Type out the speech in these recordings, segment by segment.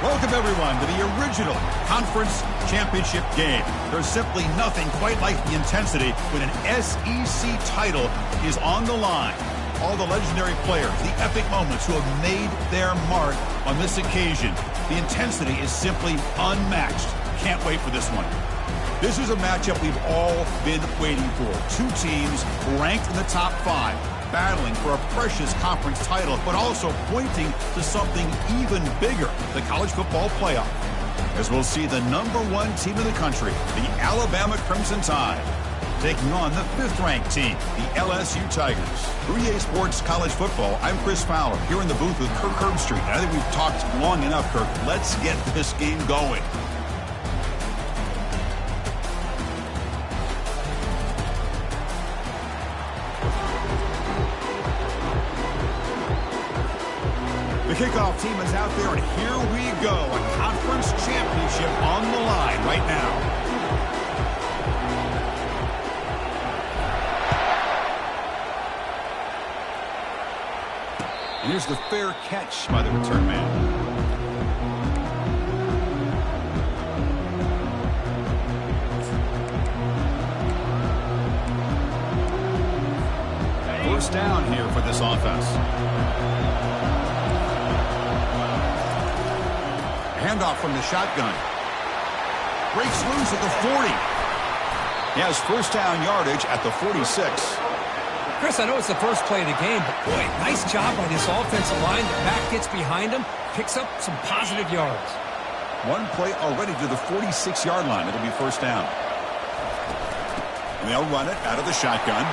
Welcome, everyone, to the original conference championship game. There's simply nothing quite like the intensity when an SEC title is on the line. All the legendary players, the epic moments who have made their mark on this occasion. The intensity is simply unmatched. Can't wait for this one. This is a matchup we've all been waiting for. Two teams ranked in the top 5. Battling for a precious conference title, but also pointing to something even bigger, the college football playoff. As we'll see the #1 team in the country, the Alabama Crimson Tide, taking on the 5th-ranked team, the LSU Tigers. For EA Sports College Football, I'm Chris Fowler, here in the booth with Kirk Herbstreit. I think we've talked long enough, Kirk. Let's get this game going. The kickoff team is out there, and here we go. A conference championship on the line right now. And here's the fair catch by the return man. First down here for this offense. Handoff from the shotgun. Breaks loose at the 40. He has first down yardage at the 46. Chris, I know it's the first play of the game, but boy, nice job by this offensive line. The back gets behind him, picks up some positive yards. One play already to the 46-yard line. It'll be first down. And they'll run it out of the shotgun.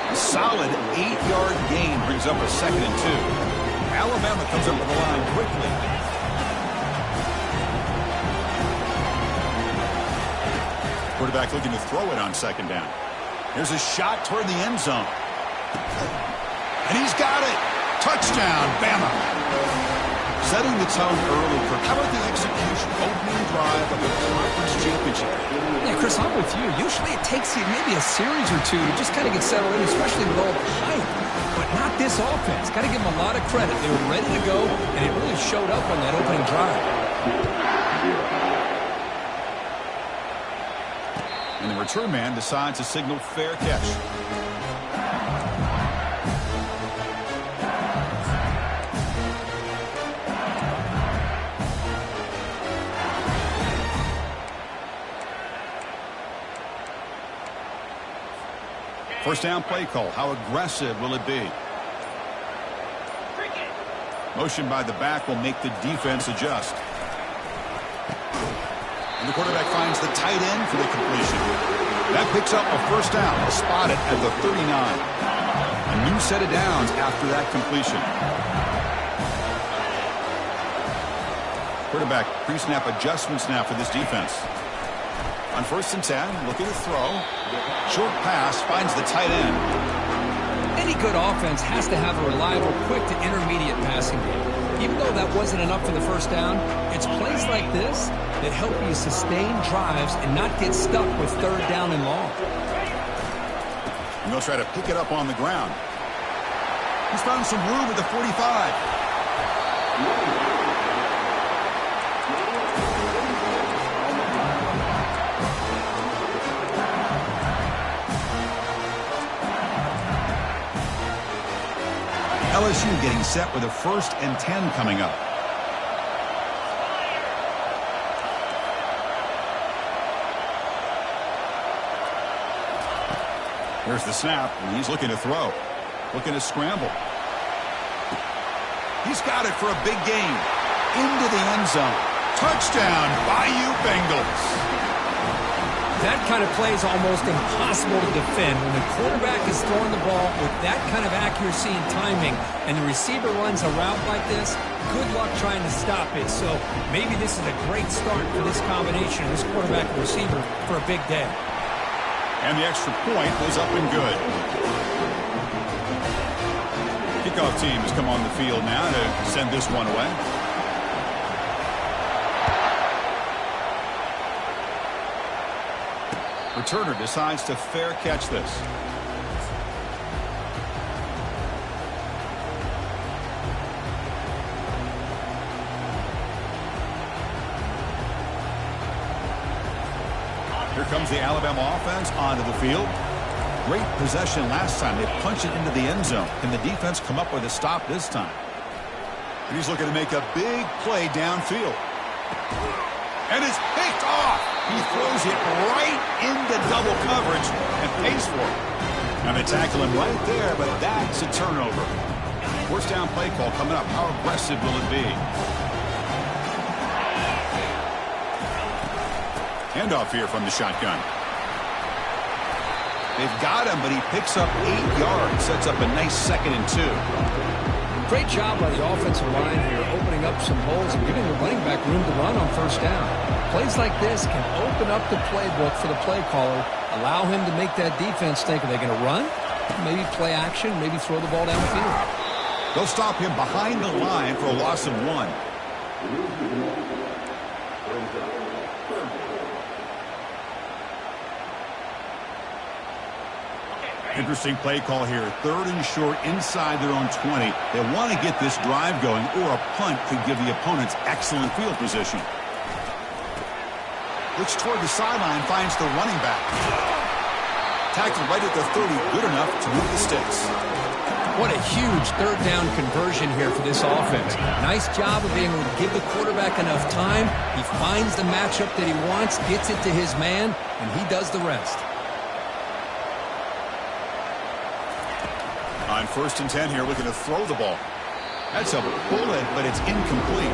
A solid 8-yard gain brings up a 2nd and 2. Alabama comes up with the line quickly. Quarterback looking to throw it on 2nd down. Here's a shot toward the end zone. And he's got it. Touchdown, Bama. Setting the tone early, Kirk. How about the execution? Opening drive of the conference championship. Yeah, Chris, I'm with you. Usually it takes you maybe a series or two to just kind of get settled in, especially with all the hype. But not this offense. Got to give them a lot of credit. They were ready to go, and it really showed up on that opening drive. And the return man decides to signal fair catch. First down play call. How aggressive will it be? Motion by the back will make the defense adjust. And the quarterback finds the tight end for the completion. That picks up a first down. Spotted at the 39. A new set of downs after that completion. Quarterback pre-snap adjustments now for this defense. On 1st and 10, looking to throw. Short pass finds the tight end. Any good offense has to have a reliable, quick to intermediate passing game. Even though that wasn't enough for the first down, it's plays like this that help you sustain drives and not get stuck with 3rd down and long. And they'll try to pick it up on the ground. He's found some room at the 45. LSU getting set with a 1st and 10 coming up. Here's the snap, and he's looking to throw. Looking to scramble. He's got it for a big gain. Into the end zone. Touchdown, Bayou Bengals. That kind of play is almost impossible to defend when the quarterback is throwing the ball with that kind of accuracy and timing, and the receiver runs a route like this. Good luck trying to stop it. So maybe this is a great start for this combination, this quarterback and receiver, for a big day. And the extra point was up and good. Kickoff team has come on the field now to send this one away. Returner decides to fair catch this. Here comes the Alabama offense onto the field. Great possession last time. They punched it into the end zone. Can the defense come up with a stop this time? And he's looking to make a big play downfield. And it's picked off. He throws it right into double coverage and pays for it. And they tackle him right there, but that's a turnover. First down play call coming up. How aggressive will it be? Handoff here from the shotgun. They've got him, but he picks up 8 yards. Sets up a nice 2nd and 2. Great job by the offensive line here, opening up some holes and giving the running back room to run on first down. Plays like this can open up the playbook for the play caller, allow him to make that defense think, are they going to run? Maybe play action, maybe throw the ball downfield. They'll stop him behind the line for a loss of 1. Interesting play call here. 3rd and short inside their own 20. They want to get this drive going, or a punt could give the opponents excellent field position. Looks toward the sideline, finds the running back. Tackled right at the 30, good enough to move the sticks. What a huge 3rd down conversion here for this offense. Nice job of being able to give the quarterback enough time. He finds the matchup that he wants, gets it to his man, and he does the rest. On 1st and 10 here, looking to throw the ball. That's a bullet, but it's incomplete.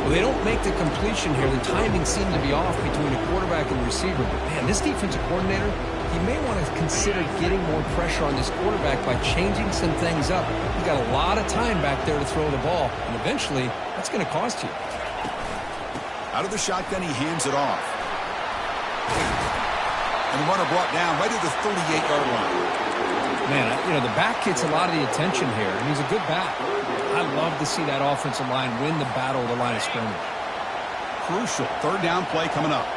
Well, they don't make the completion here. The timing seemed to be off between a quarterback and the receiver. But, man, this defensive coordinator, he may want to consider getting more pressure on this quarterback by changing some things up. He's got a lot of time back there to throw the ball, and eventually that's going to cost you. Out of the shotgun, he hands it off. And the runner brought down right at the 38-yard line. Man, you know, the back gets a lot of the attention here, and he's a good back. I love to see that offensive line win the battle of the line of scrimmage. Crucial 3rd down play coming up.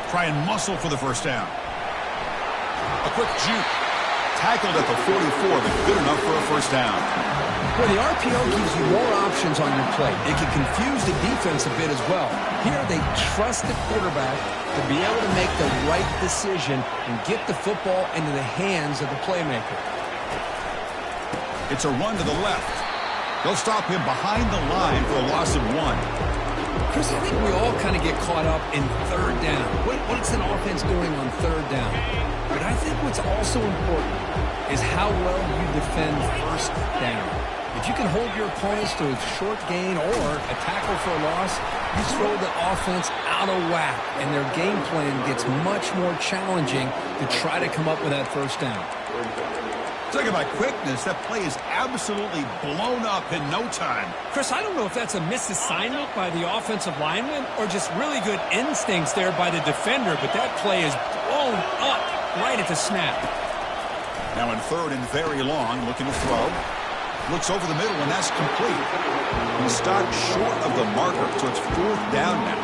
Try and muscle for the first down. A quick juke. Tackled at the 44, but good enough for a first down. Well, the RPO gives you more options on your play. It can confuse the defense a bit as well. Here, they trust the quarterback to be able to make the right decision and get the football into the hands of the playmaker. It's a run to the left. They'll stop him behind the line for a loss of 1. Chris, I think we all kind of get caught up in 3rd down. What's an offense doing on 3rd down? But I think what's also important is how well you defend 1st down. If you can hold your opponents to a short gain or a tackle for a loss, you throw the offense out of whack, and their game plan gets much more challenging to try to come up with that 1st down. Talking about quickness, that play is absolutely blown up in no time. Chris, I don't know if that's a misassignment by the offensive lineman or just really good instincts there by the defender, but that play is blown up right at the snap. Now in 3rd and very long, looking to throw. Looks over the middle, and that's complete. He stopped short of the marker, so it's 4th down now.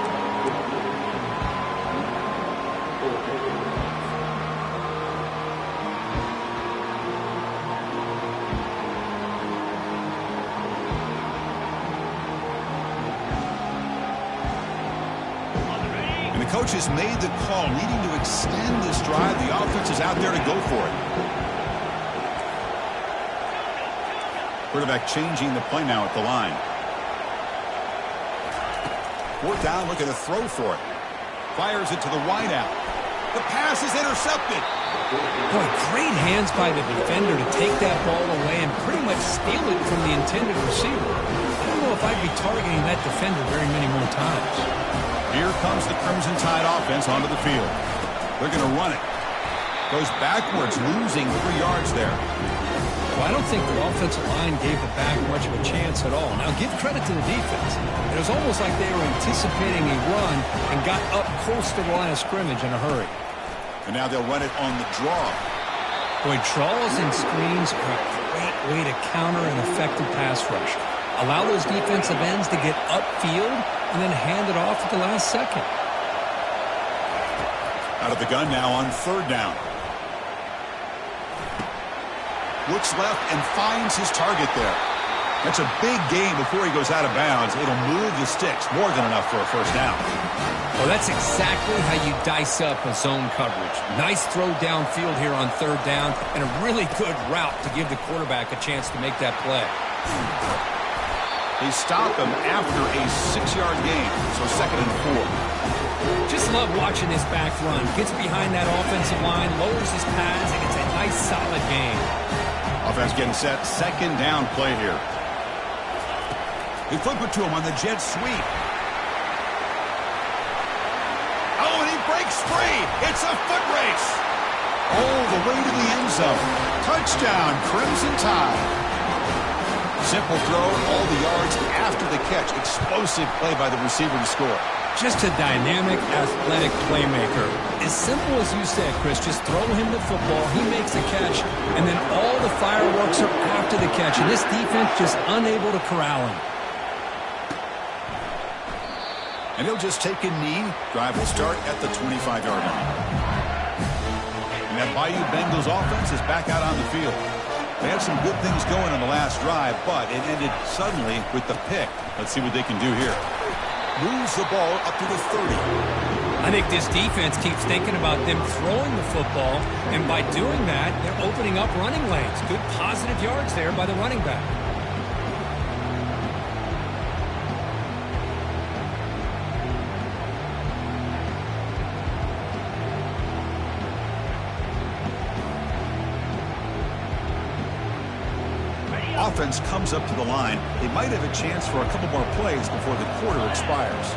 And the coach has made the call, needing to extend this drive. The offense is out there to go for it. Quarterback changing the play now at the line. 4th down, looking to throw for it. Fires it to the wideout. The pass is intercepted. Boy, great hands by the defender to take that ball away and pretty much steal it from the intended receiver. I don't know if I'd be targeting that defender very many more times. Here comes the Crimson Tide offense onto the field. They're going to run it. Goes backwards, losing 3 yards there. Well, I don't think the offensive line gave the back much of a chance at all. Now, give credit to the defense. It was almost like they were anticipating a run and got up close to the line of scrimmage in a hurry. And now they'll run it on the draw. Boy, draws and screens are a great way to counter an effective pass rush. Allow those defensive ends to get upfield and then hand it off at the last second. Out of the gun now on 3rd down. Looks left and finds his target there. That's a big gain before he goes out of bounds. It'll move the sticks, more than enough for a first down. Well, that's exactly how you dice up a zone coverage. Nice throw downfield here on third down, and a really good route to give the quarterback a chance to make that play. They stop him after a 6-yard gain, so 2nd and 4. Just love watching this back run. Gets behind that offensive line, lowers his pads, and it's a nice, solid gain. Offense getting set. 2nd down play here. They flip it to him on the jet sweep. Oh, and he breaks free. It's a foot race. Oh, the way to the end zone. Touchdown, Crimson Tide. Simple throw, all the yards after the catch. Explosive play by the receiver to score. Just a dynamic, athletic playmaker. As simple as you said, Chris, just throw him the football, he makes a catch, and then all the fireworks are after the catch, and this defense just unable to corral him. And he'll just take a knee. Drive will start at the 25-yard line. And that Bayou Bengals offense is back out on the field. They had some good things going on the last drive, but it ended suddenly with the pick. Let's see what they can do here. Moves the ball up to the 30. I think this defense keeps thinking about them throwing the football, and by doing that, they're opening up running lanes. Good positive yards there by the running back. Offense comes up to the line. They might have a chance for a couple more plays before the quarter expires.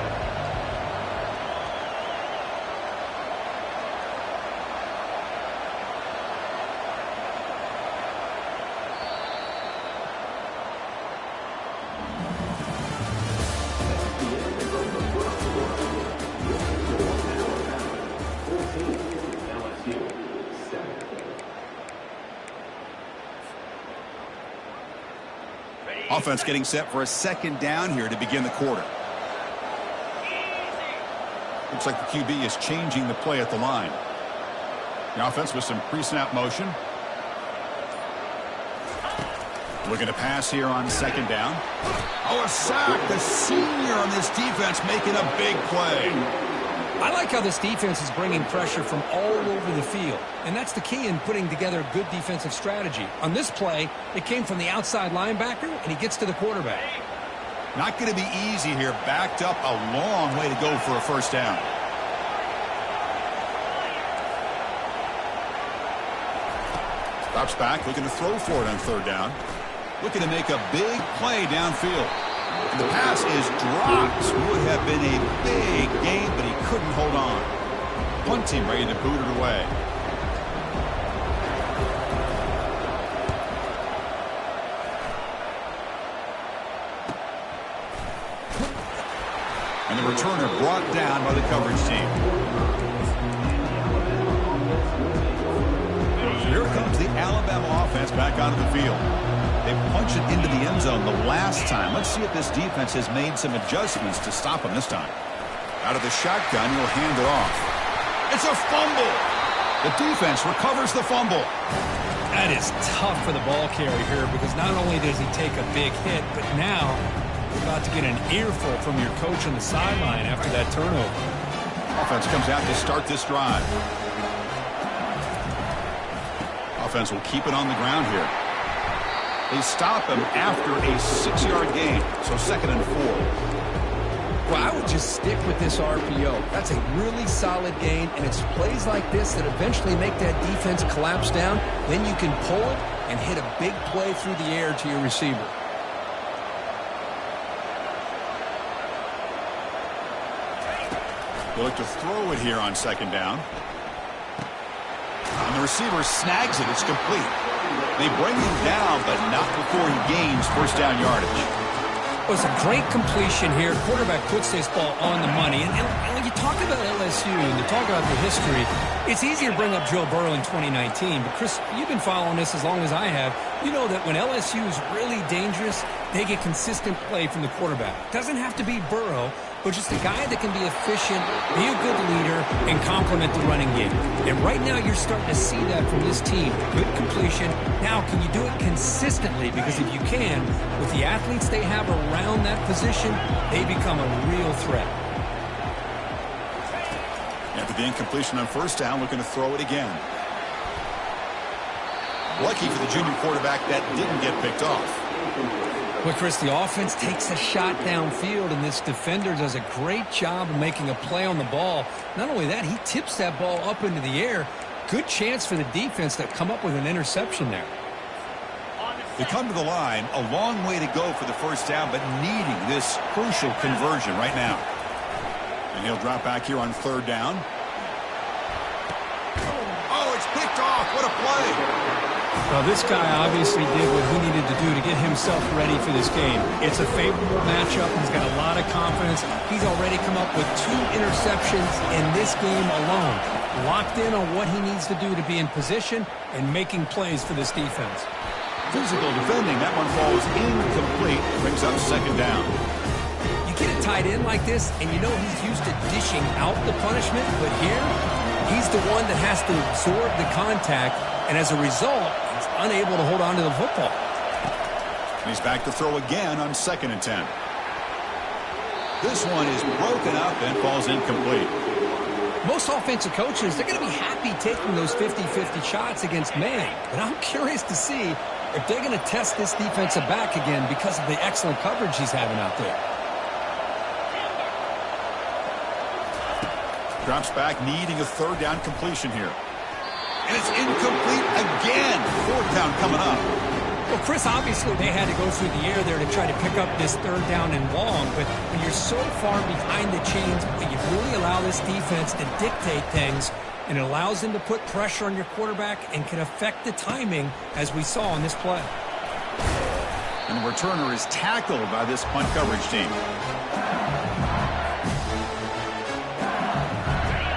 Offense getting set for a 2nd down here to begin the quarter. Looks like the QB is changing the play at the line. The offense with some pre-snap motion. Looking to pass here on 2nd down. Oh, a sack. The senior on this defense making a big play. I like how this defense is bringing pressure from all over the field, and that's the key in putting together a good defensive strategy. On this play, it came from the outside linebacker, and he gets to the quarterback. Not going to be easy here. Backed up a long way to go for a first down. Drops back, looking to throw for it on 3rd down. Looking to make a big play downfield. And the pass is dropped. Would have been a big gain, but he couldn't hold on. Punting, ready to boot it away. And the returner brought down by the coverage team. So here comes the Alabama offense back onto the field. They punched it into the end zone the last time. Let's see if this defense has made some adjustments to stop them this time. Out of the shotgun, he'll hand it off. It's a fumble. The defense recovers the fumble. That is tough for the ball carrier here because not only does he take a big hit, but now you're about to get an earful from your coach on the sideline after that turnover. Offense comes out to start this drive. Offense will keep it on the ground here. They stop him after a 6-yard gain, so 2nd and 4. Well, I would just stick with this RPO. That's a really solid gain, and it's plays like this that eventually make that defense collapse down. Then you can pull it and hit a big play through the air to your receiver. They look to throw it here on 2nd down. And the receiver snags it. It's complete. They bring him down, but not before he gains first down yardage. It was a great completion here. Quarterback puts this ball on the money. And when you talk about LSU and you talk about the history, It's easy to bring up Joe Burrow in 2019, but Chris, you've been following this as long as I have. You know that when LSU is really dangerous, they get consistent play from the quarterback. Doesn't have to be Burrow, but just a guy that can be efficient, be a good leader, and complement the running game. And right now you're starting to see that from this team. Good completion. Now, can you do it consistently? Because if you can, with the athletes they have around that position, they become a real threat. After the incompletion on first down, looking to throw it again. Lucky for the junior quarterback that didn't get picked off. Well, Chris, the offense takes a shot downfield, and this defender does a great job of making a play on the ball. Not only that, he tips that ball up into the air. Good chance for the defense to come up with an interception there. They come to the line, a long way to go for the first down, but needing this crucial conversion right now. And he'll drop back here on third down. Oh, it's picked off. What a play. Well, this guy obviously did what he needed to do to get himself ready for this game. It's a favorable matchup. He's got a lot of confidence. He's already come up with 2 interceptions in this game alone. Locked in on what he needs to do to be in position and making plays for this defense. Physical defending. That one falls incomplete. Brings up second down. You get a tight end like this, and you know he's used to dishing out the punishment, but here, he's the one that has to absorb the contact, and as a result, he's unable to hold on to the football. He's back to throw again on 2nd and 10. This one is broken up and falls incomplete. Most offensive coaches, they're going to be happy taking those 50-50 shots against man, but I'm curious to see if they're going to test this defensive back again because of the excellent coverage he's having out there. Drops back, needing a third down completion here. And it's incomplete again. 4th down coming up. Well, Chris, obviously they had to go through the air there to try to pick up this third down and long, but when you're so far behind the chains, you really allow this defense to dictate things, and it allows them to put pressure on your quarterback and can affect the timing, as we saw on this play. And the returner is tackled by this punt coverage team.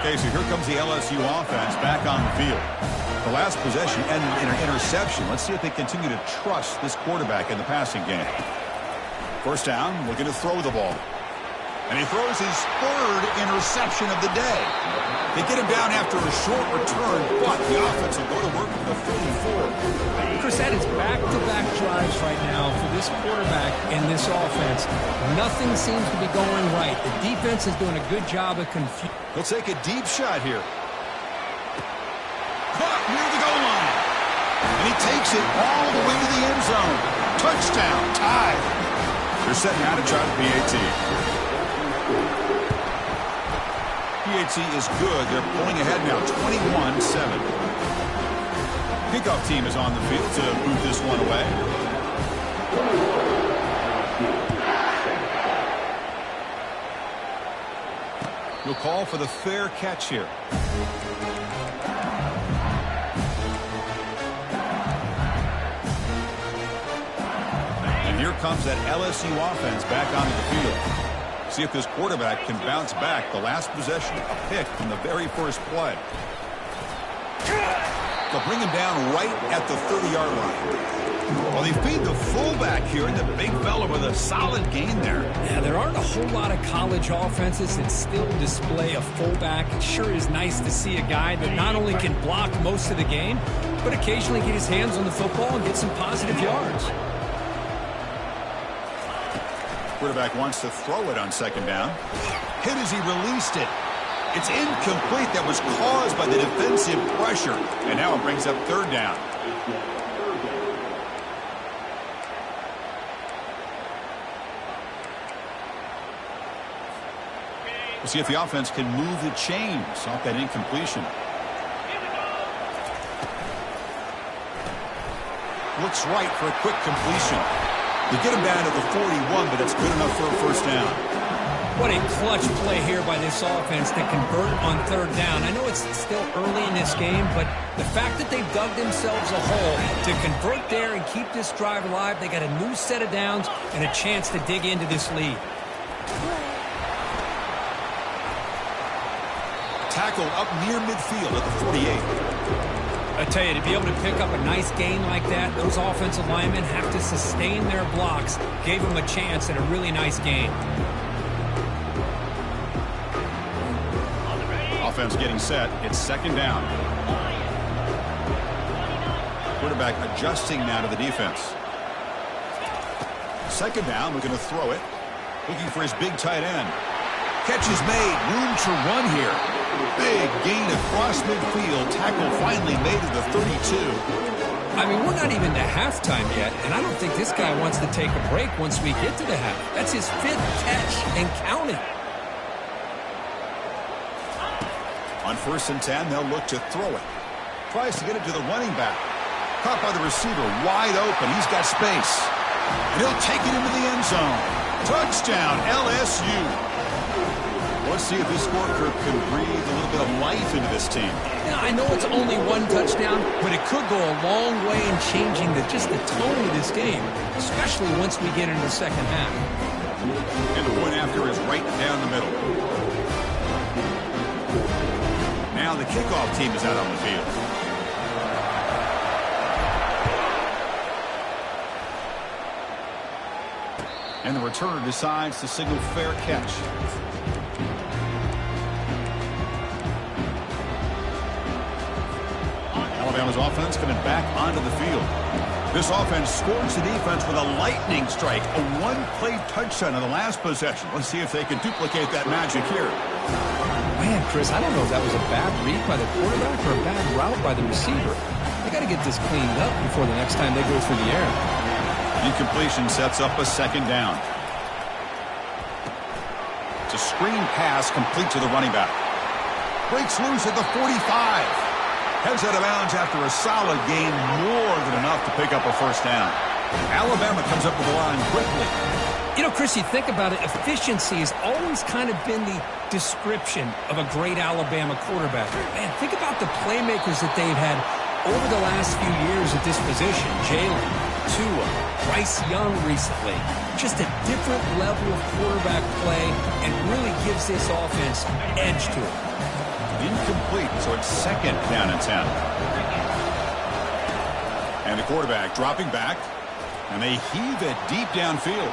Okay, so here comes the LSU offense back on the field. The last possession ended in an interception. Let's see if they continue to trust this quarterback in the passing game. First down, looking to throw the ball. And he throws his 3rd interception of the day. They get him down after a short return, but the offense will go to work with the 44. Chris, that is back-to-back drives right now for this quarterback and this offense. Nothing seems to be going right. The defense is doing a good job of confusing. He'll take a deep shot here. Caught near the goal line. And he takes it all the way to the end zone. Touchdown, tied. They're setting out to try the BAT. BAT is good. They're pulling ahead now, 21-7. Kickoff team is on the field to move this one away. He'll call for the fair catch here. And here comes that LSU offense back onto the field. See if this quarterback can bounce back. The last possession, a pick from the very first play. They'll bring him down right at the 30-yard line. Well, they feed the fullback here, and the big fella with a solid gain there. Yeah, there aren't a whole lot of college offenses that still display a fullback. It sure is nice to see a guy that not only can block most of the game, but occasionally get his hands on the football and get some positive yards. Quarterback wants to throw it on 2nd down. Hit as he released it. It's incomplete. That was caused by the defensive pressure. And now it brings up 3rd down. We'll see if the offense can move the chains off that incompletion. Looks right for a quick completion. They get him down to the 41, but it's good enough for a first down. What a clutch play here by this offense to convert on 3rd down. I know it's still early in this game, but the fact that they've dug themselves a hole to convert there and keep this drive alive, they got a new set of downs and a chance to dig into this lead. Tackled up near midfield at the 48. I tell you, to be able to pick up a nice gain like that, those offensive linemen have to sustain their blocks. Gave them a chance and a really nice gain. Offense getting set. It's second down. Quarterback adjusting now to the defense. Second down, we're going to throw it. Looking for his big tight end. Catch is made. Room to run here. Big gain across midfield. Tackle finally made to the 32. I mean, we're not even to halftime yet, and I don't think this guy wants to take a break once we get to the half. That's his 5th catch and counting. On 1st and 10, they'll look to throw it. Tries to get it to the running back. Caught by the receiver, wide open. He's got space. And he'll take it into the end zone. Touchdown, LSU. Let's see if this scorecard can breathe a little bit of life into this team. Now, I know it's only one touchdown, but it could go a long way in changing just the tone of this game, especially once we get into the second half. And the point after is right down the middle. Now the kickoff team is out on the field. And the returner decides to signal fair catch. Alabama's offense coming back onto the field. This offense scores the defense with a lightning strike, a one-play touchdown in the last possession. Let's see if they can duplicate that magic here. Man, Chris, I don't know if that was a bad read by the quarterback or a bad route by the receiver. They got to get this cleaned up before the next time they go through the air. Incompletion sets up a second down. It's a screen pass complete to the running back. Breaks loose at the 45. Heads out of bounds after a solid gain, more than enough to pick up a first down. Alabama comes up with the line quickly. You know, Chris, you think about it, efficiency has always kind of been the description of a great Alabama quarterback. Man, think about the playmakers that they've had over the last few years at this position. Jalen, Tua, Bryce Young recently. Just a different level of quarterback play and really gives this offense edge to it. Incomplete, so it's second down and 10. And the quarterback dropping back, and they heave it deep downfield.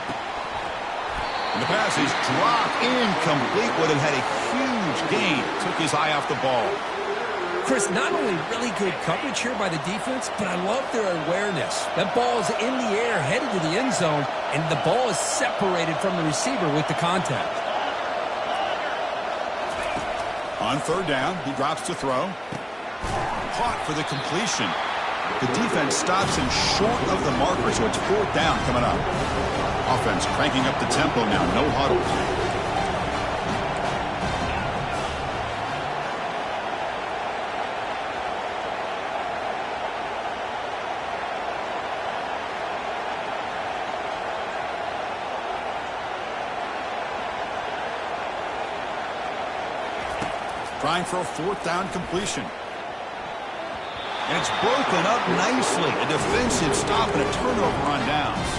And the pass is dropped incomplete. Would have had a huge gain. Took his eye off the ball. Chris, not only really good coverage here by the defense, but I love their awareness. That ball is in the air, headed to the end zone, and the ball is separated from the receiver with the contact. On third down, he drops to throw. Caught for the completion. The defense stops him short of the marker, so it's fourth down coming up. Offense cranking up the tempo now, no huddles. Trying for a fourth down completion. And it's broken up nicely. A defensive stop and a turnover on downs.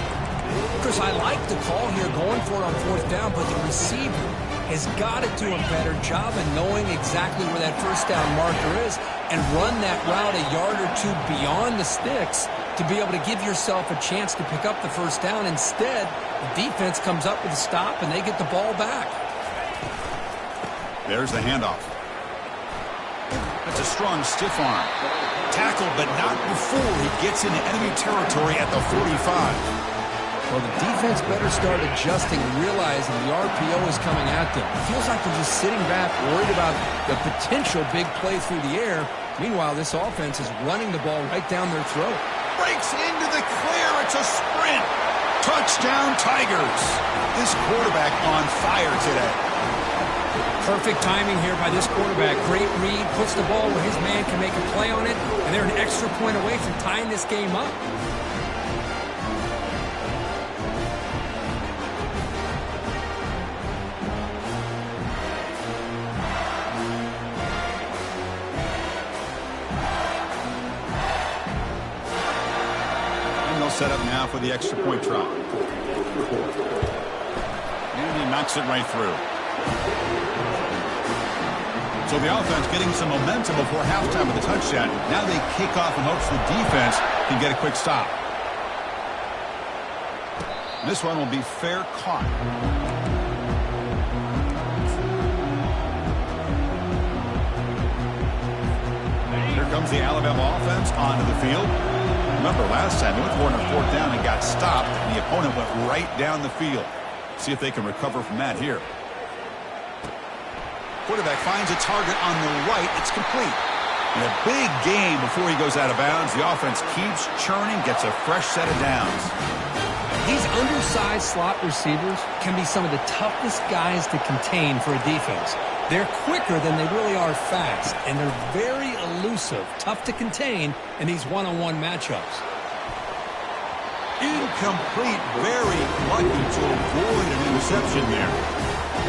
Chris, I like the call here going for it on fourth down, but the receiver has got to do a better job of knowing exactly where that first down marker is and run that route a yard or two beyond the sticks to be able to give yourself a chance to pick up the first down. Instead, the defense comes up with a stop and they get the ball back. There's the handoff. That's a strong stiff arm. Tackle, but not before he gets into enemy territory at the 45. Well, the defense better start adjusting and realizing the RPO is coming at them. It feels like they're just sitting back, worried about the potential big play through the air. Meanwhile, this offense is running the ball right down their throat. Breaks into the clear. It's a sprint. Touchdown, Tigers. This quarterback on fire today. Perfect timing here by this quarterback. Great read, puts the ball where his man can make a play on it, and they're an extra point away from tying this game up. And they'll set up now for the extra point try. And he knocks it right through. So the offense getting some momentum before halftime with a touchdown. Now they kick off in hopes the defense can get a quick stop. This one will be fair caught. Here comes the Alabama offense onto the field. Remember last time they went for a fourth down and got stopped, and the opponent went right down the field. See if they can recover from that here. Quarterback finds a target on the right. It's complete. And a big gain before he goes out of bounds. The offense keeps churning, gets a fresh set of downs. These undersized slot receivers can be some of the toughest guys to contain for a defense. They're quicker than they really are fast, and they're very elusive, tough to contain in these one-on-one matchups. Incomplete, very lucky to avoid an interception there.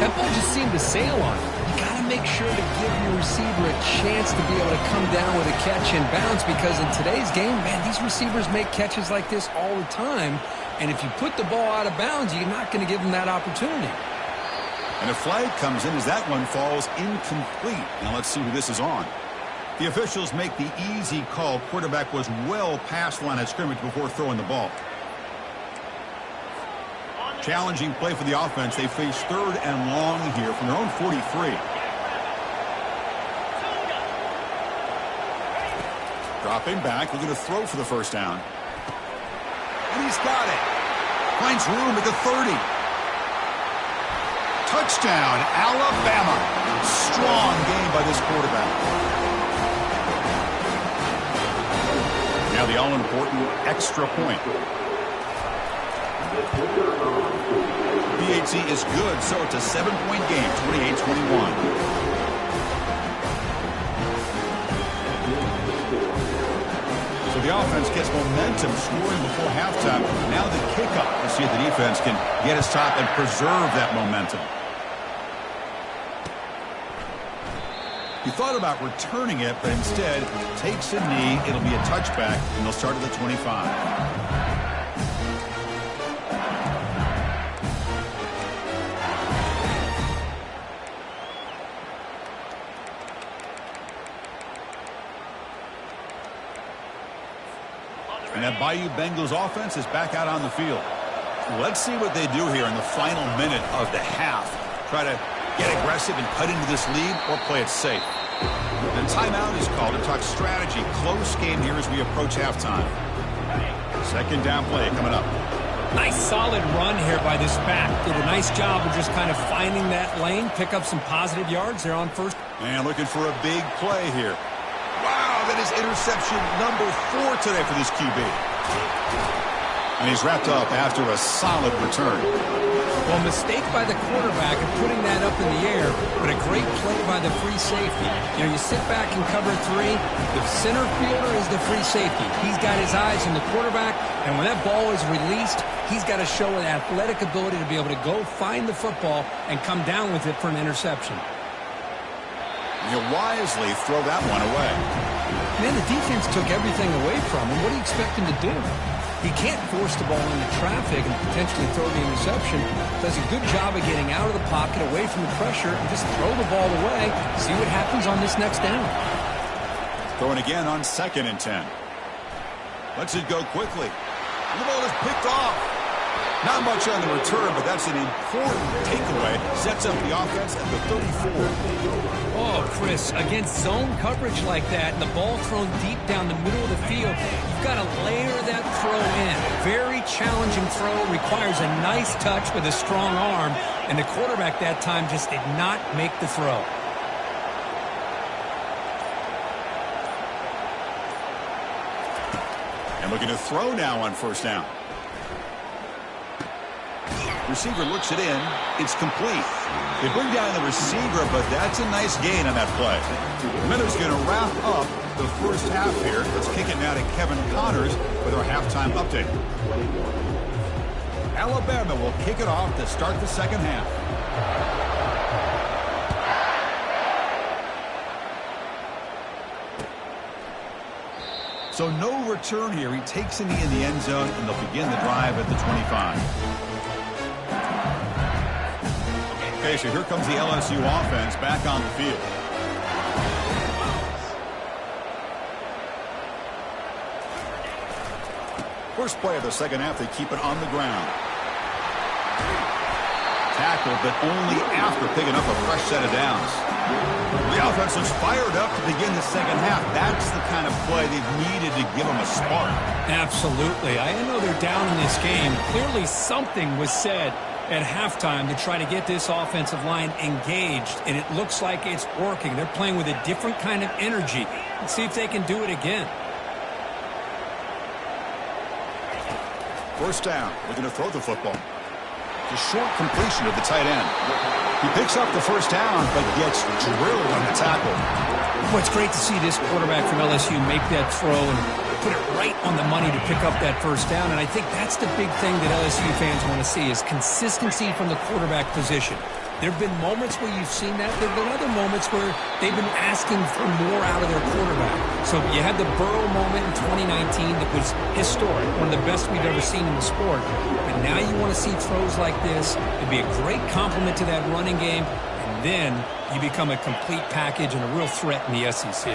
That ball just seemed to sail on him. You got to make sure to give your receiver a chance to be able to come down with a catch and bounce, because in today's game, man, these receivers make catches like this all the time. And if you put the ball out of bounds, you're not going to give them that opportunity. And a flag comes in as that one falls incomplete. Now let's see who this is on. The officials make the easy call. Quarterback was well past the line of scrimmage before throwing the ball. Challenging play for the offense. They face 3rd and long here from their own 43. Dropping back, looking to throw for the first down. And he's got it. Finds room at the 30. Touchdown, Alabama. Strong game by this quarterback. Now the all-important extra point. BTA is good, so it's a 7-point game, 28-21. So the offense gets momentum, scoring before halftime. Now the kickoff to see if the defense can get his top and preserve that momentum. He thought about returning it, but instead takes a knee. It'll be a touchback, and they'll start at the 25. And that Bayou Bengals offense is back out on the field. Let's see what they do here in the final minute of the half. Try to get aggressive and cut into this lead, or play it safe. The timeout is called to talk strategy. Close game here as we approach halftime. 2nd down play coming up. Nice solid run here by this back. Did a nice job of just kind of finding that lane, pick up some positive yards there on first. And looking for a big play here. Wow, that is interception number 4 today for this QB. And he's wrapped up after a solid return. Well, mistake by the quarterback of putting that up in the air, but a great play by the free safety. You know, you sit back and cover 3. The center fielder is the free safety. He's got his eyes on the quarterback, and when that ball is released, he's got to show an athletic ability to be able to go find the football and come down with it for an interception. You wisely throw that one away. Man, the defense took everything away from him. What do you expect him to do? He can't force the ball into traffic and potentially throw the interception. Does a good job of getting out of the pocket, away from the pressure, and just throw the ball away. See what happens on this next down. Throwing again on 2nd and 10. Lets it go quickly. And the ball is picked off. Not much on the return, but that's an important takeaway. Sets up the offense at the 34. Oh, Chris, against zone coverage like that, and the ball thrown deep down the middle of the field, you've got to layer that throw in. Very challenging throw, requires a nice touch with a strong arm, and the quarterback that time just did not make the throw. And looking to throw now on 1st down. Receiver looks it in. It's complete. They bring down the receiver, but that's a nice gain on that play. The Miners going to wrap up the first half here. Let's kick it now to Kevin Connors with our halftime update. Alabama will kick it off to start the 2nd half. So no return here. He takes a knee in the end zone, and they'll begin the drive at the 25. Okay, so here comes the LSU offense back on the field. First play of the second half, they keep it on the ground. Tackle, but only after picking up a fresh set of downs. The offense is fired up to begin the second half. That's the kind of play they've needed to give them a spark. Absolutely. I know they're down in this game. Clearly something was said at halftime to try to get this offensive line engaged, and it looks like it's working. They're playing with a different kind of energy. Let's see if they can do it again. First down. They're going to throw the football. The short completion of the tight end. He picks up the first down, but gets drilled on the tackle. Well, it's great to see this quarterback from LSU make that throw and put it right on the money to pick up that first down. And I think that's the big thing that LSU fans want to see is consistency from the quarterback position. There have been moments where you've seen that. There have been other moments where they've been asking for more out of their quarterback. So you had the Burrow moment in 2019 that was historic, one of the best we've ever seen in the sport. But now you want to see throws like this. It'd be a great complement to that running game. And then you become a complete package and a real threat in the SEC.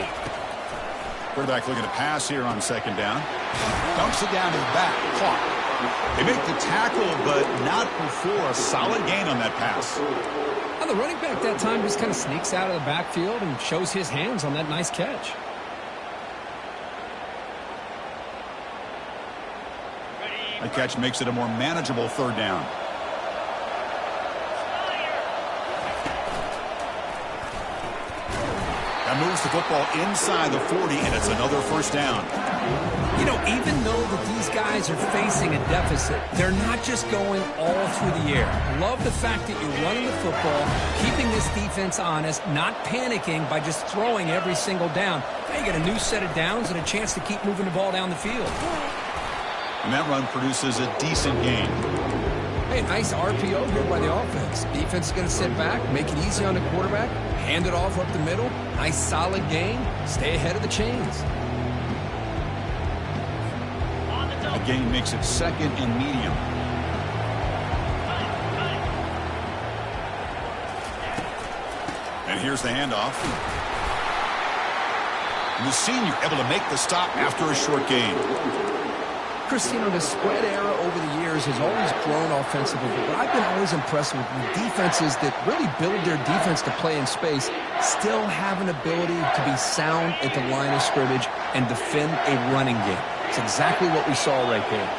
Quarterback looking to pass here on second down. Dumps it down to the back. Caught. They make the tackle, but not before a solid gain on that pass. Well, the running back that time just kind of sneaks out of the backfield and shows his hands on that nice catch. That catch makes it a more manageable third down. That moves the football inside the 40, and it's another first down. You know, even though that these guys are facing a deficit, they're not just going all through the air. Love the fact that you're running the football, keeping this defense honest, not panicking by just throwing every single down. Now you got a new set of downs and a chance to keep moving the ball down the field. And that run produces a decent gain. Hey, nice RPO here by the offense. Defense is going to sit back, make it easy on the quarterback, hand it off up the middle. Nice solid gain. Stay ahead of the chains. A gain makes it second and medium. And here's the handoff. And the senior able to make the stop after a short gain. Chris, you know, the spread era over the years has always grown offensively, but I've been always impressed with defenses that really build their defense to play in space, still have an ability to be sound at the line of scrimmage and defend a running game. It's exactly what we saw right there.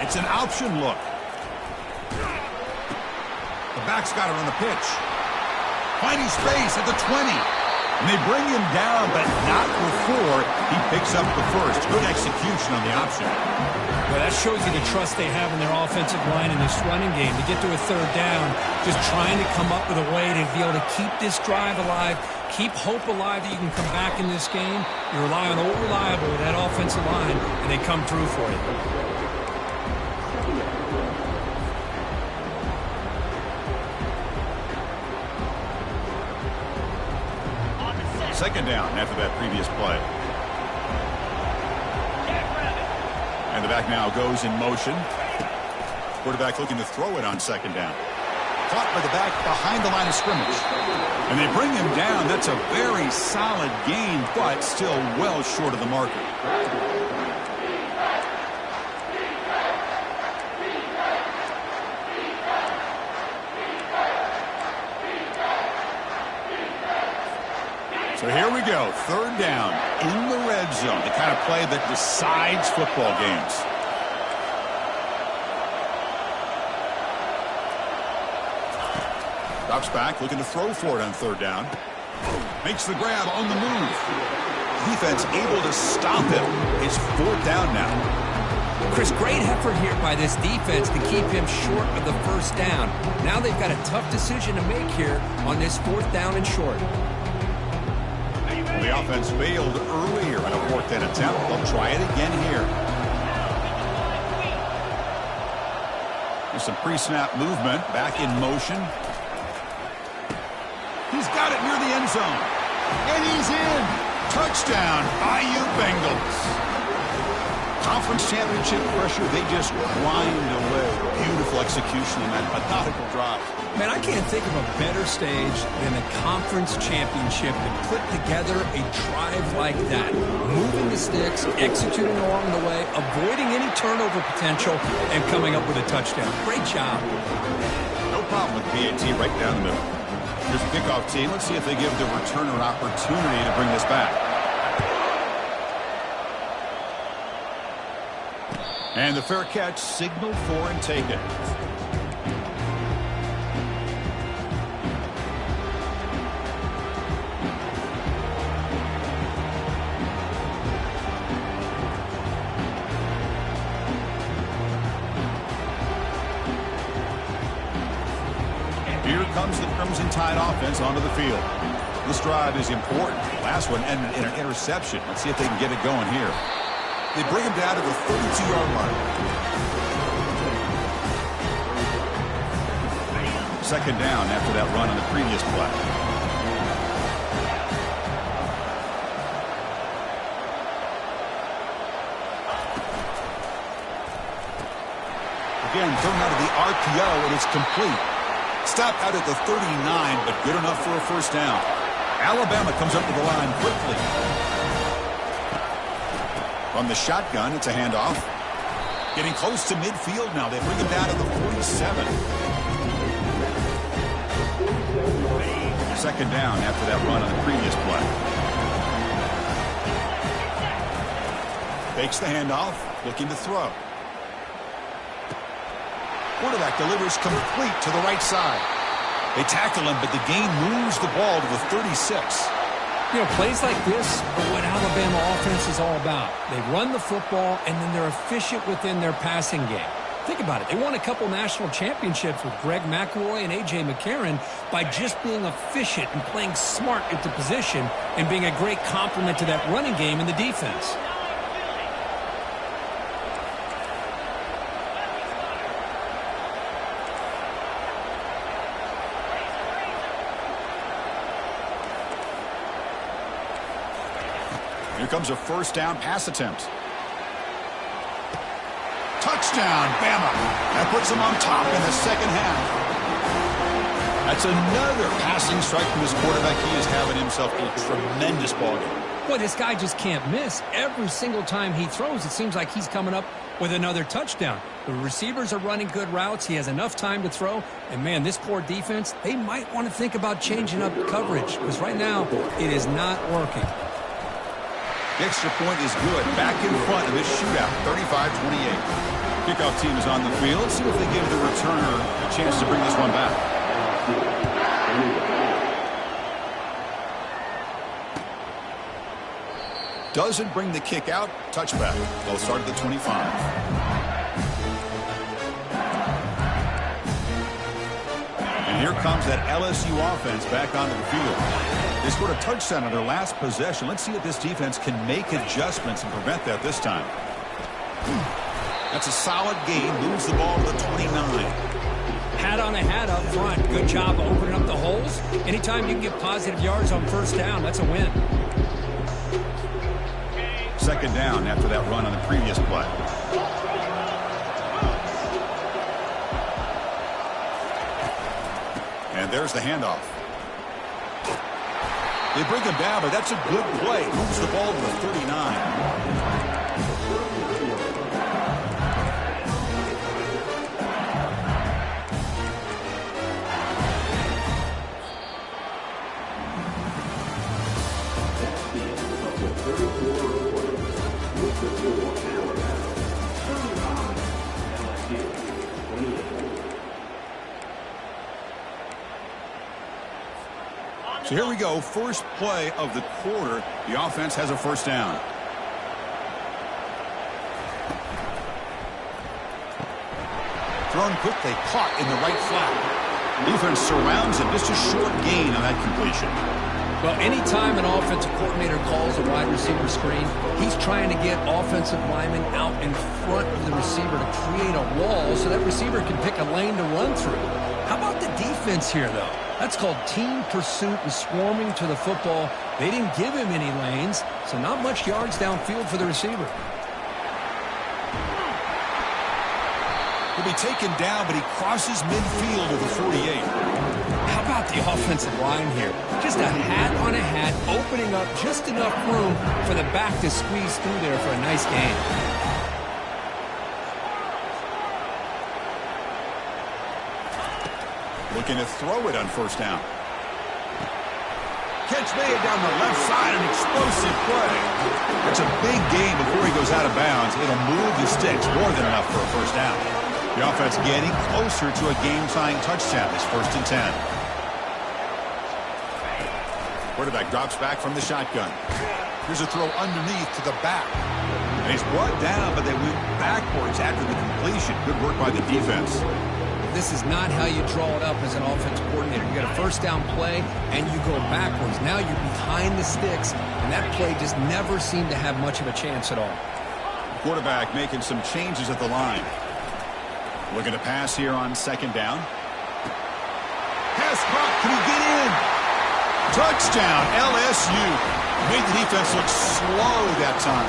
It's an option look. The back's got it on the pitch. Finding space at the 20. And they bring him down, but not before he picks up the first. Good execution on the option. Well, that shows you the trust they have in their offensive line in this running game. To get to a third down, just trying to come up with a way to be able to keep this drive alive, keep hope alive that you can come back in this game. You rely on old reliable with that offensive line, and they come through for you. Second down after that previous play. And the back now goes in motion. Quarterback looking to throw it on second down. Caught by the back behind the line of scrimmage. And they bring him down. That's a very solid gain, but still well short of the marker. So here we go, third down in the red zone, the kind of play that decides football games. Drops back, looking to throw for it on third down. Makes the grab on the move. Defense able to stop him. It's fourth down now. Chris, great effort here by this defense to keep him short of the first down. Now they've got a tough decision to make here on this fourth down and short. The offense failed earlier in a fourth down attempt. They'll try it again here. There's some pre-snap movement. Back in motion. He's got it near the end zone. And he's in. Touchdown, IU Bengals. Conference championship pressure, they just grind away. beautiful execution on that methodical drive. Man, I can't think of a better stage than a conference championship to put together a drive like that. Moving the sticks, executing along the way, avoiding any turnover potential, and coming up with a touchdown. Great job. No problem with BAT right down the middle. Here's the kickoff team. Let's see if they give the returner an opportunity to bring this back. And the fair catch signaled for and taken. Here comes the Crimson Tide offense onto the field. This drive is important. Last one ended in an interception. Let's see if they can get it going here. They bring him down to the 32-yard line. Second down after that run on the previous play. Again, thrown out of the RPO, and it's complete. Stop out at the 39, but good enough for a first down. Alabama comes up to the line quickly. From the shotgun, it's a handoff. Getting close to midfield now. They bring him down to the 47. Second down after that run on the previous play. Fakes the handoff, looking to throw. Quarterback delivers complete to the right side. They tackle him, but the gain moves the ball to the 36. You know, plays like this are what Alabama offense is all about. They run the football, and then they're efficient within their passing game. Think about it. They won a couple national championships with Greg McElroy and A.J. McCarron by just being efficient and playing smart into position and being a great complement to that running game in the defense. Here comes a first down pass attempt. Touchdown, Bama. That puts them on top in the second half. That's another passing strike from his quarterback. He is having himself a tremendous ballgame. Boy, this guy just can't miss. Every single time he throws, it seems like he's coming up with another touchdown. The receivers are running good routes. He has enough time to throw. And, man, this poor defense, they might want to think about changing up coverage because right now it is not working. The extra point is good. Back in front of this shootout, 35-28. Kickoff team is on the field. Let's see if they give the returner a chance to bring this one back. Doesn't bring the kick out. Touchback. They'll start at the 25. And here comes that LSU offense back onto the field. They scored a touchdown on their last possession. Let's see if this defense can make adjustments and prevent that this time. That's a solid gain. Moves the ball to the 29. Hat on a hat up front. Good job opening up the holes. Anytime you can get positive yards on first down, that's a win. Second down after that run on the previous play. And there's the handoff. They bring him down, but that's a good play. Moves the ball to the 39. So here we go, first play of the quarter. The offense has a first down. Thrown quickly, caught in the right flat. Defense surrounds him, just a short gain on that completion. Well, anytime an offensive coordinator calls a wide receiver screen, he's trying to get offensive linemen out in front of the receiver to create a wall so that receiver can pick a lane to run through. How about the defense here, though? That's called team pursuit and swarming to the football. They didn't give him any lanes, so not much yards downfield for the receiver. He'll be taken down, but he crosses midfield to the 48. How about the offensive line here? Just a hat on a hat, opening up just enough room for the back to squeeze through there for a nice gain. Looking to throw it on first down. Catch made down the left side, an explosive play. That's a big gain before he goes out of bounds. It'll move the sticks more than enough for a first down. The offense getting closer to a game-tying touchdown. It's 1st and 10. Quarterback drops back from the shotgun. Here's a throw underneath to the back. And he's brought down, but they went backwards after the completion. Good work by the defense. This is not how you draw it up as an offense coordinator. You got a first down play, and you go backwards. Now you're behind the sticks, and that play just never seemed to have much of a chance at all. Quarterback making some changes at the line. Looking to pass here on 2nd down. Pass caught. Can he get in? Touchdown, LSU. Made the defense look slow that time.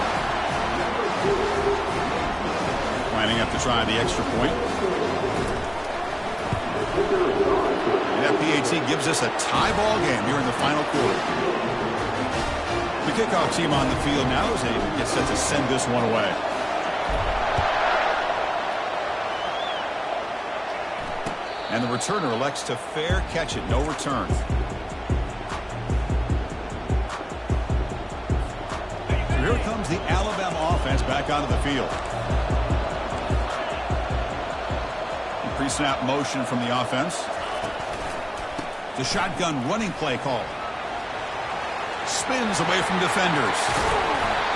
Lining up to try the extra point. That BTA gives us a tie ball game here in the final quarter. The kickoff team on the field now as they get set to send this one away. And the returner elects to fair catch it. No return. So here comes the Alabama offense back onto the field. Pre-snap motion from the offense. The shotgun running play call. Spins away from defenders.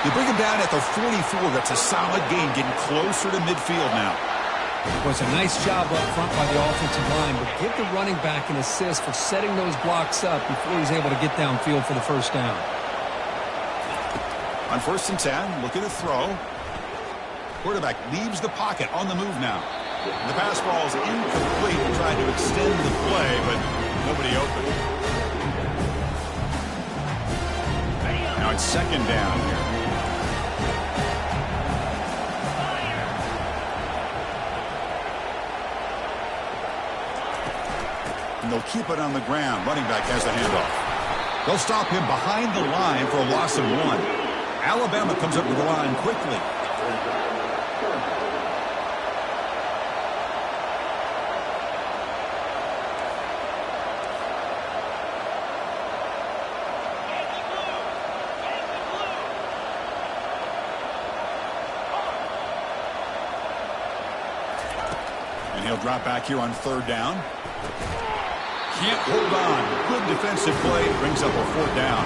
They bring him down at the 44. That's a solid gain, getting closer to midfield now. It was a nice job up front by the offensive line, but give the running back an assist for setting those blocks up before he's able to get downfield for the first down. On 1st and 10, looking to throw. Quarterback leaves the pocket on the move now. The pass ball is incomplete. Tried to extend the play, but nobody open. Now it's 2nd down here. And they'll keep it on the ground. Running back has the handoff. They'll stop him behind the line for a loss of 1. Alabama comes up with the line quickly. And he'll drop back here on 3rd down. Can't hold on. Good defensive play. Brings up a 4th down.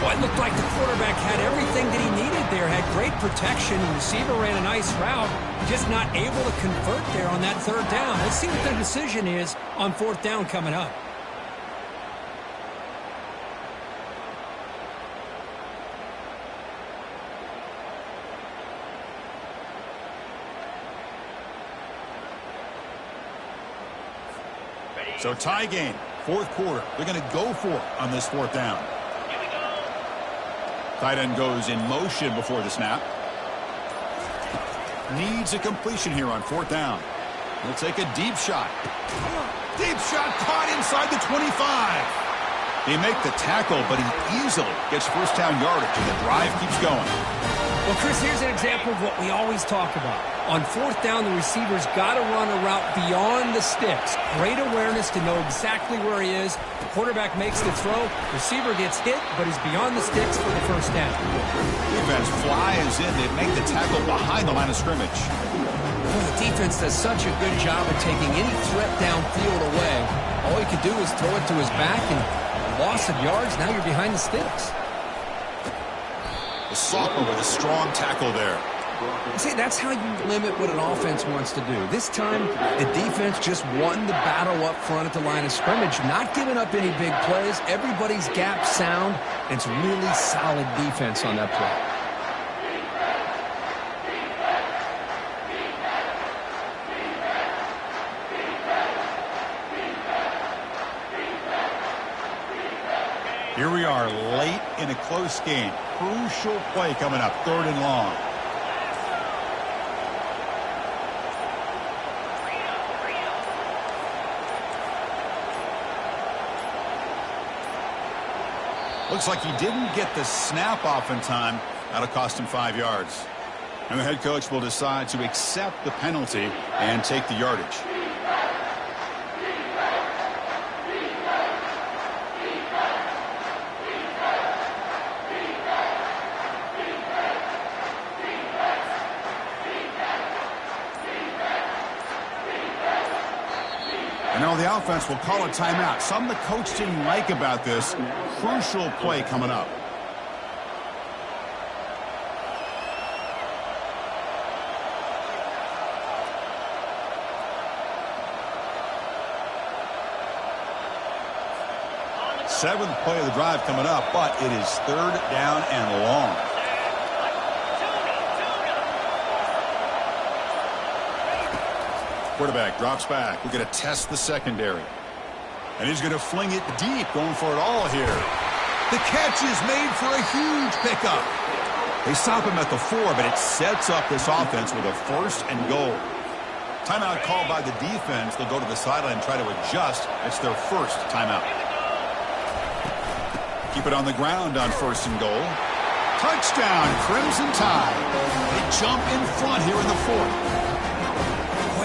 Well, it looked like the quarterback had everything that he needed there. Had great protection. The receiver ran a nice route. Just not able to convert there on that 3rd down. Let's see what their decision is on 4th down coming up. So tie game, 4th quarter. They're going to go for it on this 4th down. Tight end goes in motion before the snap. Needs a completion here on 4th down. He'll take a deep shot. Deep shot caught inside the 25. They make the tackle, but he easily gets first down yardage, and the drive keeps going. Well, Chris, here's an example of what we always talk about. On 4th down, the receiver's got to run a route beyond the sticks. Great awareness to know exactly where he is. The quarterback makes the throw. Receiver gets hit, but he's beyond the sticks for the first down. Defense flies in. They make the tackle behind the line of scrimmage. Well, the defense does such a good job of taking any threat downfield away. All he could do is throw it to his back, and loss of yards, now you're behind the sticks. The sophomore with a strong tackle there. See, that's how you limit what an offense wants to do. This time, the defense just won the battle up front at the line of scrimmage, not giving up any big plays. Everybody's gap sound. It's really solid defense on that play. Here we are late in a close game. Crucial play coming up, 3rd and long. Looks like he didn't get the snap off in time. That'll cost him 5 yards. And the head coach will decide to accept the penalty and take the yardage. And now the offense will call a timeout. Something the coach didn't like about this. Crucial play coming up. Seventh play of the drive coming up, but it is 3rd down and long. Quarterback drops back. We're going to test the secondary. And he's going to fling it deep, going for it all here. The catch is made for a huge pickup. They stop him at the 4, but it sets up this offense with a 1st and goal. Timeout called by the defense. They'll go to the sideline and try to adjust. It's their first timeout. Keep it on the ground on 1st and goal. Touchdown, Crimson Tide. They jump in front here in the 4th.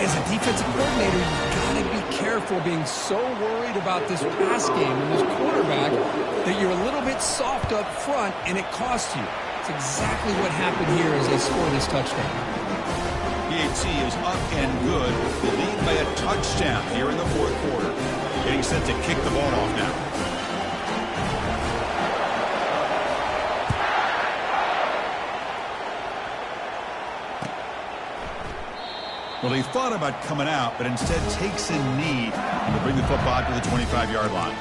As a defensive coordinator, you've got to be careful being so worried about this pass game and this quarterback that you're a little bit soft up front and it costs you. It's exactly what happened here as they score this touchdown. BTA is up and good. They lead by a touchdown here in the 4th quarter. Getting set to kick the ball off now. Well, he thought about coming out, but instead takes a knee to bring the football to the 25-yard line.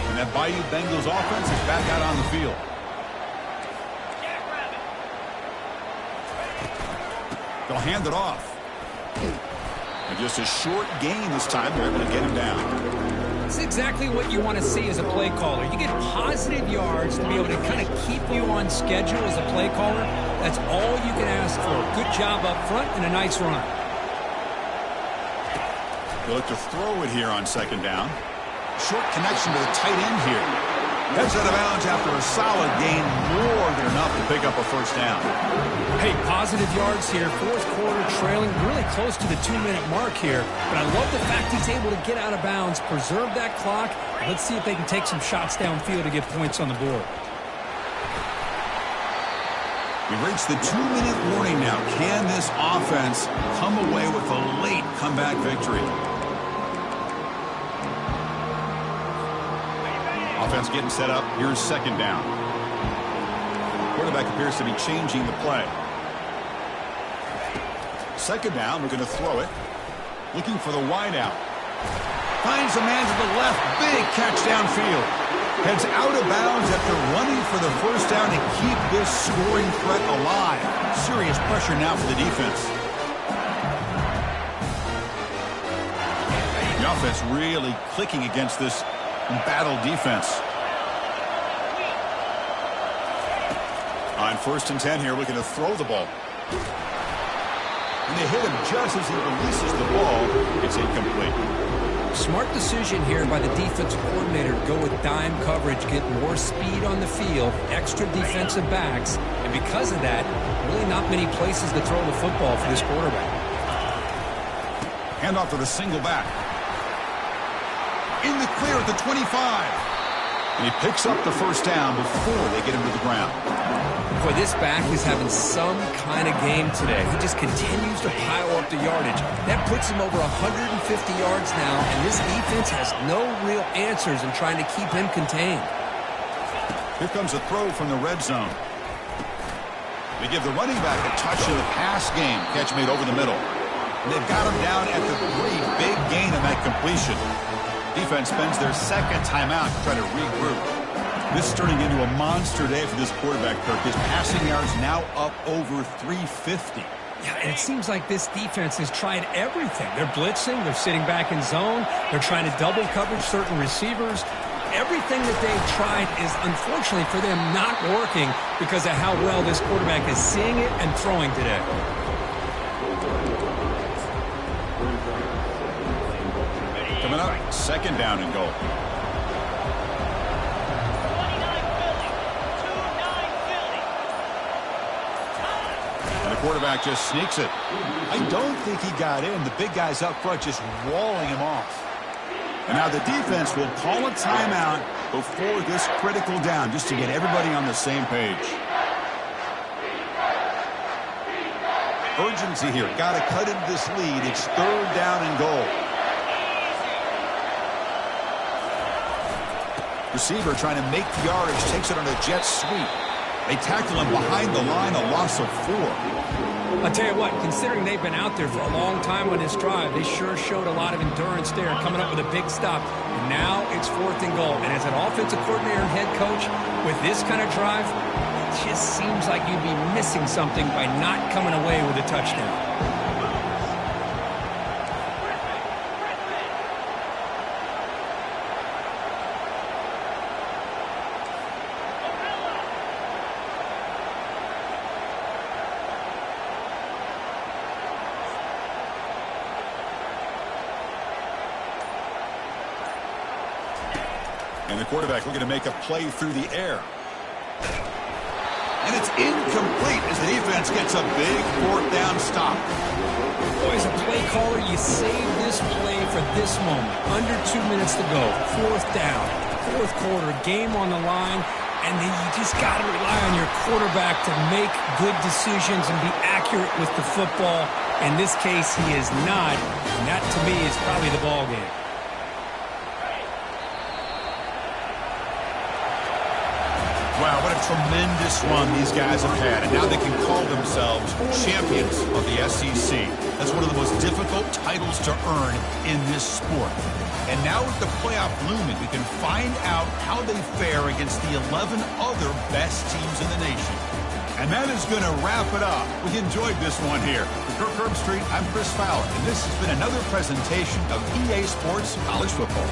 And that Bayou Bengals offense is back out on the field. They'll hand it off. And just a short gain this time. They're able to get him down. It's exactly what you want to see as a play caller. You get positive yards to be able to kind of keep you on schedule as a play caller. That's all you can ask for. Good job up front and a nice run. They look to throw it here on 2nd down. Short connection to the tight end here. Heads out of bounds after a solid gain, more than enough to pick up a 1st down. Hey, positive yards here. 4th quarter trailing really close to the 2-minute mark here. But I love the fact he's able to get out of bounds, preserve that clock. Let's see if they can take some shots downfield to get points on the board. We've reached the 2-minute warning now. Can this offense come away with a late comeback victory? Offense getting set up. Here's 2nd down. Quarterback appears to be changing the play. 2nd down. We're going to throw it. Looking for the wideout. Finds a man to the left. Big catch downfield. Heads out of bounds after running for the 1st down to keep this scoring threat alive. Serious pressure now for the defense. The offense really clicking against this embattled defense. On 1st and 10 here, looking to throw the ball. And they hit him just as he releases the ball. It's incomplete. Smart decision here by the defensive coordinator to go with dime coverage, get more speed on the field, extra defensive backs, and because of that, really not many places to throw the football for this quarterback. Handoff to the single back. In the clear at the 25. And he picks up the 1st down before they get him to the ground. Boy, this back is having some kind of game today. He just continues to pile up the yardage. That puts him over 150 yards now, and this defense has no real answers in trying to keep him contained. Here comes a throw from the red zone. They give the running back a touch in the pass game. Catch made over the middle. And they've got him down at the 3. Big gain on that completion. Defense spends their 2nd timeout to try to regroup. This is turning into a monster day for this quarterback, Kirk. His passing yards now up over 350. Yeah, and it seems like this defense has tried everything. They're blitzing. They're sitting back in zone. They're trying to double coverage certain receivers. Everything that they've tried is, unfortunately for them, not working because of how well this quarterback is seeing it and throwing today. Coming up, second down and goal. And the quarterback just sneaks it. I don't think he got in. The big guys up front just walling him off. And now the defense will call a timeout before this critical down, just to get everybody on the same page. Urgency here. Got to cut into this lead. It's third down and goal. Receiver trying to make the yardage. Takes it on a jet sweep. They tackle him behind the line. A loss of 4. I'll tell you what, considering they've been out there for a long time on this drive, they sure showed a lot of endurance there, coming up with a big stop. And now it's 4th and goal. And as an offensive coordinator and head coach, with this kind of drive, it just seems like you'd be missing something by not coming away with a touchdown. And the quarterback looking to make a play through the air. And it's incomplete as the defense gets a big 4th down stop. Boy, as a play caller, you save this play for this moment. Under 2 minutes to go. 4th down. 4th quarter. Game on the line. And then you just got to rely on your quarterback to make good decisions and be accurate with the football. In this case, he is not. And that, to me, is probably the ball game. Wow, what a tremendous run these guys have had. And now they can call themselves champions of the SEC. That's one of the most difficult titles to earn in this sport. And now with the playoff looming, we can find out how they fare against the 11 other best teams in the nation. And that is going to wrap it up. We enjoyed this one here. For Kirk Herbstreit, I'm Chris Fowler, and this has been another presentation of EA Sports College Football.